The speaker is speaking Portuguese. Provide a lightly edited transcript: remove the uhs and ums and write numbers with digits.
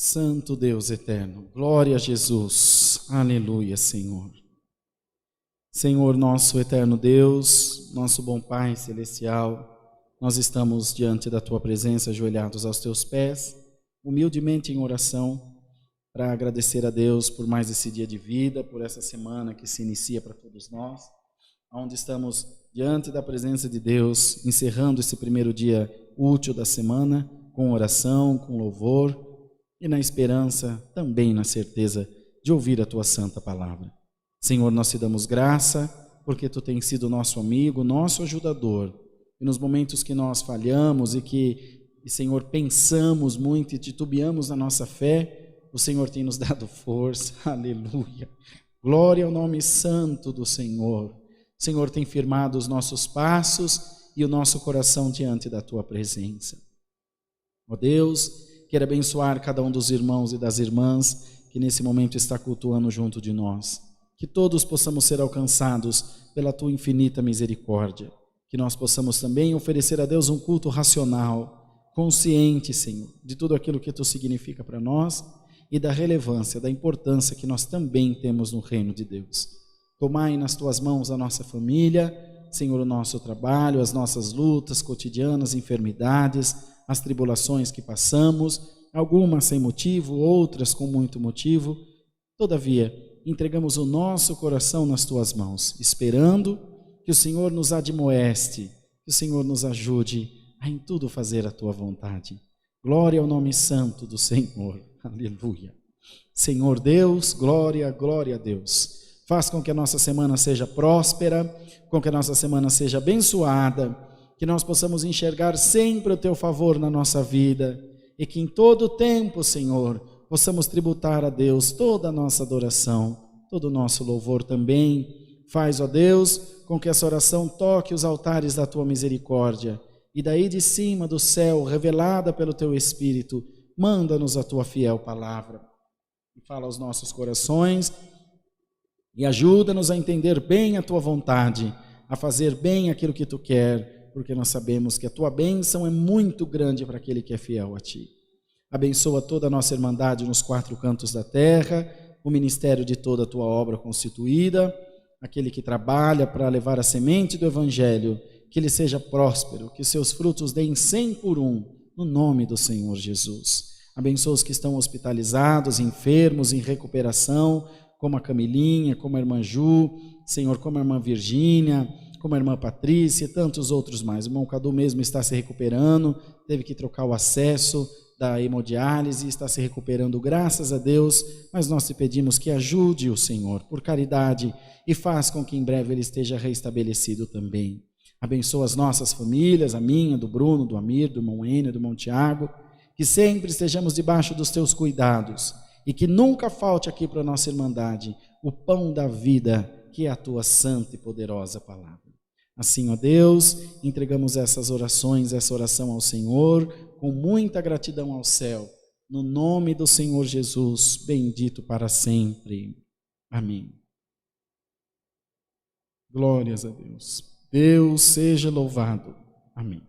Santo Deus eterno, glória a Jesus, aleluia, Senhor. Senhor, nosso eterno Deus, nosso bom Pai celestial, nós estamos diante da Tua presença, ajoelhados aos Teus pés, humildemente em oração, para agradecer a Deus por mais esse dia de vida, por essa semana que se inicia para todos nós, onde estamos diante da presença de Deus, encerrando esse primeiro dia útil da semana, com oração, com louvor, e na esperança, também na certeza de ouvir a Tua santa palavra. Senhor, nós te damos graça, porque Tu tens sido nosso amigo, nosso ajudador, e nos momentos que nós falhamos e Senhor, pensamos muito e titubeamos na nossa fé, o Senhor tem nos dado força, aleluia. Glória ao nome santo do Senhor. O Senhor tem firmado os nossos passos e o nosso coração diante da Tua presença. Ó Deus, quero abençoar cada um dos irmãos e das irmãs que nesse momento está cultuando junto de nós. Que todos possamos ser alcançados pela Tua infinita misericórdia. Que nós possamos também oferecer a Deus um culto racional, consciente, Senhor, de tudo aquilo que Tu significa para nós e da relevância, da importância que nós também temos no reino de Deus. Tomai nas Tuas mãos a nossa família, Senhor, o nosso trabalho, as nossas lutas cotidianas, enfermidades, as tribulações que passamos, algumas sem motivo, outras com muito motivo. Todavia, entregamos o nosso coração nas Tuas mãos, esperando que o Senhor nos admoeste, que o Senhor nos ajude a em tudo fazer a Tua vontade. Glória ao nome santo do Senhor. Aleluia. Senhor Deus, glória, glória a Deus. Faz com que a nossa semana seja próspera, com que a nossa semana seja abençoada, que nós possamos enxergar sempre o Teu favor na nossa vida e que em todo o tempo, Senhor, possamos tributar a Deus toda a nossa adoração, todo o nosso louvor também. Faz, ó Deus, com que essa oração toque os altares da Tua misericórdia e daí de cima do céu, revelada pelo Teu Espírito, manda-nos a Tua fiel palavra e fala aos nossos corações e ajuda-nos a entender bem a Tua vontade, a fazer bem aquilo que Tu quer, porque nós sabemos que a Tua bênção é muito grande para aquele que é fiel a Ti. Abençoa toda a nossa irmandade nos 4 cantos da terra, o ministério de toda a Tua obra constituída, aquele que trabalha para levar a semente do Evangelho, que ele seja próspero, que seus frutos deem 100 por 1, no nome do Senhor Jesus. Abençoa os que estão hospitalizados, enfermos, em recuperação, como a Camilinha, como a irmã Ju, Senhor, como a irmã Virgínia, como a irmã Patrícia e tantos outros mais. O irmão Cadu mesmo está se recuperando, teve que trocar o acesso da hemodiálise, está se recuperando, graças a Deus, mas nós te pedimos que ajude o Senhor, por caridade, e faz com que em breve ele esteja restabelecido também. Abençoa as nossas famílias, a minha, do Bruno, do Amir, do irmão Enio, do irmão Tiago, que sempre estejamos debaixo dos Teus cuidados, e que nunca falte aqui para a nossa irmandade o pão da vida, que é a Tua santa e poderosa palavra. Assim, ó Deus, entregamos essas orações, essa oração ao Senhor, com muita gratidão ao céu, no nome do Senhor Jesus, bendito para sempre. Amém. Glórias a Deus. Deus seja louvado. Amém.